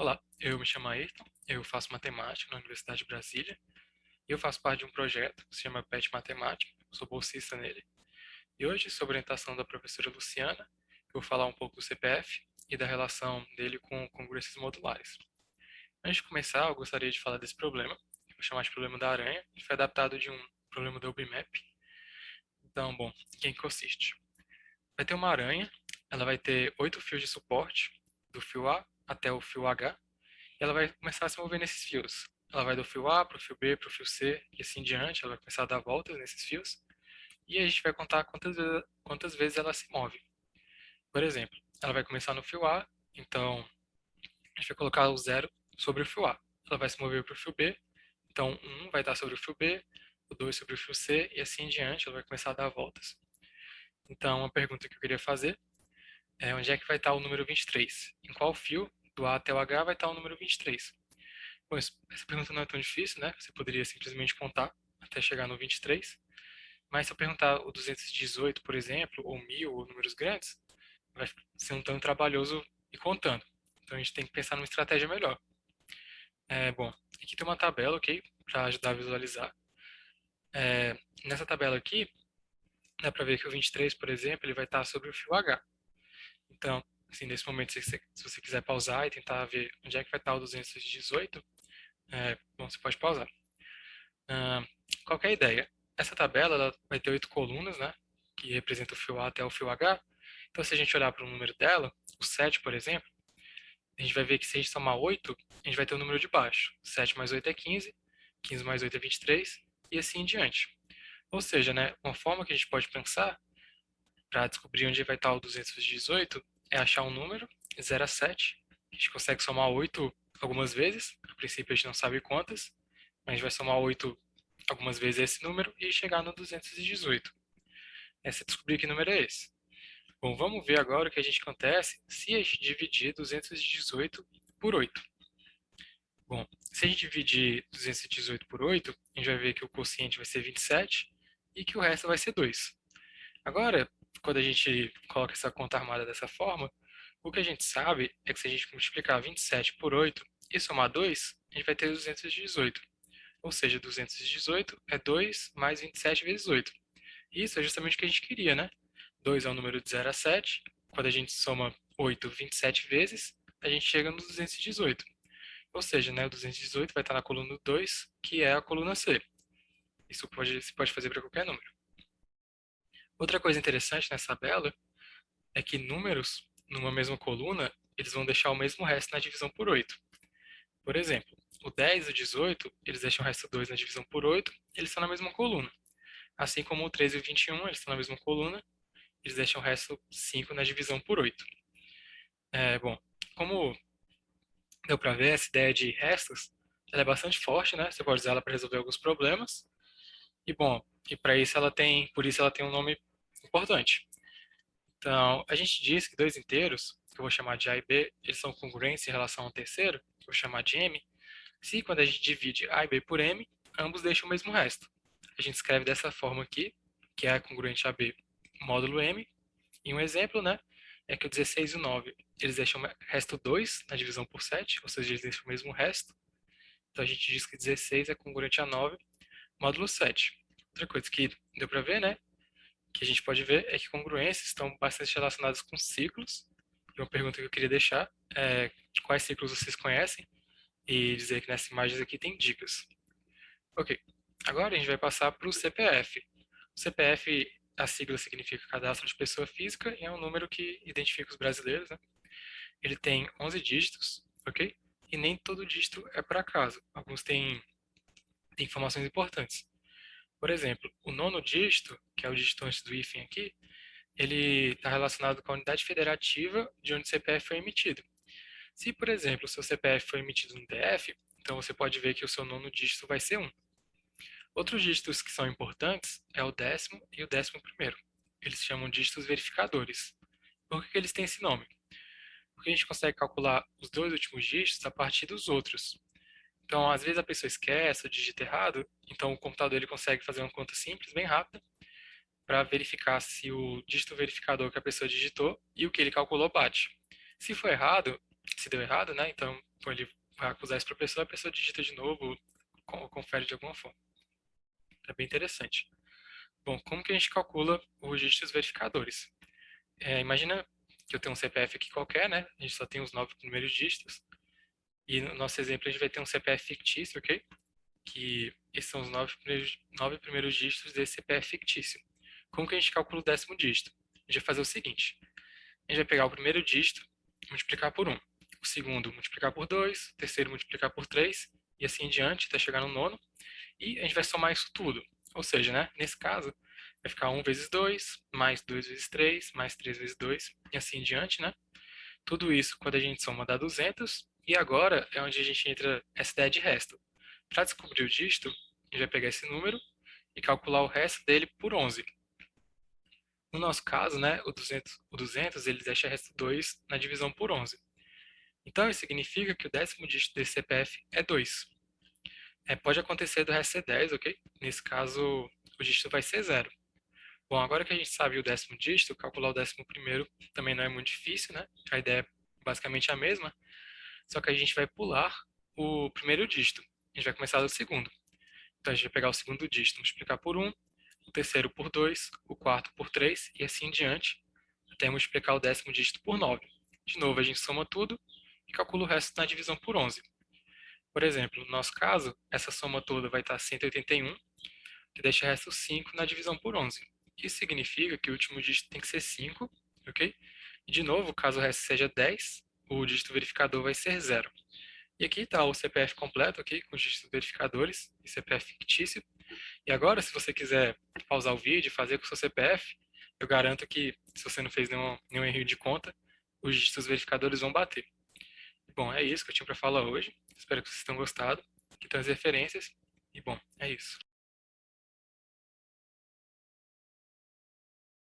Olá, eu me chamo Ayrton, eu faço matemática na Universidade de Brasília e eu faço parte de um projeto que se chama PET Matemática, eu sou bolsista nele. E hoje, sob orientação da professora Luciana, eu vou falar um pouco do CPF e da relação dele com congruências modulares. Antes de começar, eu gostaria de falar desse problema, que eu vou chamar de problema da aranha, que foi adaptado de um problema do UBMAP. Então, bom, em que consiste? Vai ter uma aranha, ela vai ter 8 fios de suporte, do fio A até o fio H, e ela vai começar a se mover nesses fios. Ela vai do fio A para o fio B, para o fio C e assim em diante. Ela vai começar a dar voltas nesses fios. E a gente vai contar quantas vezes ela se move. Por exemplo, ela vai começar no fio A, então a gente vai colocar o zero sobre o fio A. Ela vai se mover para o fio B, então o 1 vai estar sobre o fio B, o 2 sobre o fio C e assim em diante. Ela vai começar a dar voltas. Então, uma pergunta que eu queria fazer é onde é que vai estar o número 23? Em qual fio do A até o H vai estar o número 23? Bom, essa pergunta não é tão difícil, né? Você poderia simplesmente contar até chegar no 23. Mas se eu perguntar o 218, por exemplo, ou 1000, ou números grandes, vai ser um tanto trabalhoso ir contando. Então a gente tem que pensar numa estratégia melhor. Bom, aqui tem uma tabela, ok? Para ajudar a visualizar. Nessa tabela aqui, dá para ver que o 23, por exemplo, ele vai estar sobre o fio H. Então, assim, nesse momento, se você quiser pausar e tentar ver onde é que vai estar o 218, bom, você pode pausar. Ah, qualquer ideia. Essa tabela ela vai ter 8 colunas, né? Que representa o fio A até o fio H. Então, se a gente olhar para o número dela, o 7, por exemplo, a gente vai ver que se a gente somar 8, a gente vai ter o número de baixo. 7 mais 8 é 15, 15 mais 8 é 23, e assim em diante. Ou seja, né, uma forma que a gente pode pensar para descobrir onde vai estar o 218 é achar um número, 0 a 7. A gente consegue somar 8 algumas vezes, a princípio a gente não sabe quantas, mas a gente vai somar 8 algumas vezes esse número e chegar no 218. Se descobrir que número é esse. Bom, vamos ver agora o que a gente acontece se a gente dividir 218 por 8. Bom, se a gente dividir 218 por 8, a gente vai ver que o quociente vai ser 27 e que o resto vai ser 2. Agora, quando a gente coloca essa conta armada dessa forma, o que a gente sabe é que se a gente multiplicar 27 por 8 e somar 2, a gente vai ter 218. Ou seja, 218 é 2 mais 27 vezes 8. Isso é justamente o que a gente queria, né? 2 é o número de 0 a 7. Quando a gente soma 8 27 vezes, a gente chega no 218. Ou seja, né, o 218 vai estar na coluna 2, que é a coluna C. Isso se pode fazer para qualquer número. Outra coisa interessante nessa tabela é que números numa mesma coluna, eles vão deixar o mesmo resto na divisão por 8. Por exemplo, o 10 e o 18, eles deixam o resto 2 na divisão por 8, eles estão na mesma coluna. Assim como o 13 e o 21, eles estão na mesma coluna, eles deixam o resto 5 na divisão por 8. Bom, como deu para ver, essa ideia de restas, ela é bastante forte, né? Você pode usar ela para resolver alguns problemas. E bom, e para isso por isso ela tem um nome importante. Então, a gente diz que dois inteiros, que eu vou chamar de A e B, eles são congruentes em relação a um terceiro, que eu vou chamar de M, se quando a gente divide A e B por M, ambos deixam o mesmo resto. A gente escreve dessa forma aqui, que é a congruente a b módulo M. E um exemplo, né, é que o 16 e o 9, eles deixam o resto 2 na divisão por 7, ou seja, eles deixam o mesmo resto. Então a gente diz que 16 é congruente a 9, módulo 7. Outra coisa que deu para ver, né, que a gente pode ver é que congruências estão bastante relacionadas com ciclos. E uma pergunta que eu queria deixar é quais ciclos vocês conhecem e dizer que nessas imagens aqui tem dicas. Ok, agora a gente vai passar para o CPF. O CPF, a sigla significa Cadastro de Pessoa Física e é um número que identifica os brasileiros, né? Ele tem 11 dígitos, ok? E nem todo dígito é por acaso. Alguns têm informações importantes. Por exemplo, o nono dígito, que é o dígito antes do hífen aqui, ele está relacionado com a unidade federativa de onde o CPF foi emitido. Se, por exemplo, o seu CPF foi emitido no DF, então você pode ver que o seu nono dígito vai ser 1. Outros dígitos que são importantes é o 10º e o 11º. Eles se chamam dígitos verificadores. Por que eles têm esse nome? Porque a gente consegue calcular os dois últimos dígitos a partir dos outros. Então, às vezes a pessoa esquece ou digita errado, então o computador ele consegue fazer uma conta simples, bem rápida, para verificar se o dígito verificador que a pessoa digitou e o que ele calculou bate. Se for errado, se deu errado, né? Então, ele vai acusar isso para a pessoa digita de novo, confere de alguma forma. É bem interessante. Bom, como que a gente calcula os dígitos verificadores? Imagina que eu tenho um CPF aqui qualquer, né? A gente só tem os 9 primeiros dígitos. E no nosso exemplo a gente vai ter um CPF fictício, ok? Que esses são os 9 primeiros dígitos desse CPF fictício. Como que a gente calcula o 10º dígito? A gente vai fazer o seguinte. A gente vai pegar o primeiro dígito, multiplicar por 1. O segundo, multiplicar por 2. O terceiro, multiplicar por 3. E assim em diante, até chegar no nono. E a gente vai somar isso tudo. Ou seja, né, nesse caso, vai ficar 1 vezes 2, mais 2 vezes 3, mais 3 vezes 2, e assim em diante, né? Tudo isso, quando a gente soma, dá 200. E agora é onde a gente entra essa ideia de resto. Para descobrir o dígito, a gente vai pegar esse número e calcular o resto dele por 11. No nosso caso, né, o 200 ele deixa resto 2 na divisão por 11. Então, isso significa que o 10º dígito desse CPF é 2. Pode acontecer do resto ser 10, ok? Nesse caso, o dígito vai ser 0. Bom, agora que a gente sabe o 10º dígito, calcular o 11º também não é muito difícil, né? A ideia é basicamente a mesma, só que a gente vai pular o primeiro dígito. A gente vai começar do segundo. Então, a gente vai pegar o segundo dígito, multiplicar por 1, o terceiro por 2, o quarto por 3 e assim em diante, até multiplicar o 10º dígito por 9. De novo, a gente soma tudo e calcula o resto na divisão por 11. Por exemplo, no nosso caso, essa soma toda vai estar 181, que deixa o resto 5 na divisão por 11. Isso significa que o último dígito tem que ser 5, ok? E de novo, caso o resto seja 10, o dígito verificador vai ser 0. E aqui está o CPF completo, ok? Com os dígitos verificadores e CPF fictício. E agora, se você quiser pausar o vídeo e fazer com o seu CPF, eu garanto que, se você não fez nenhum erro de conta, os dígitos verificadores vão bater. Bom, é isso que eu tinha para falar hoje. Espero que vocês tenham gostado. Aqui estão as referências. E bom, é isso.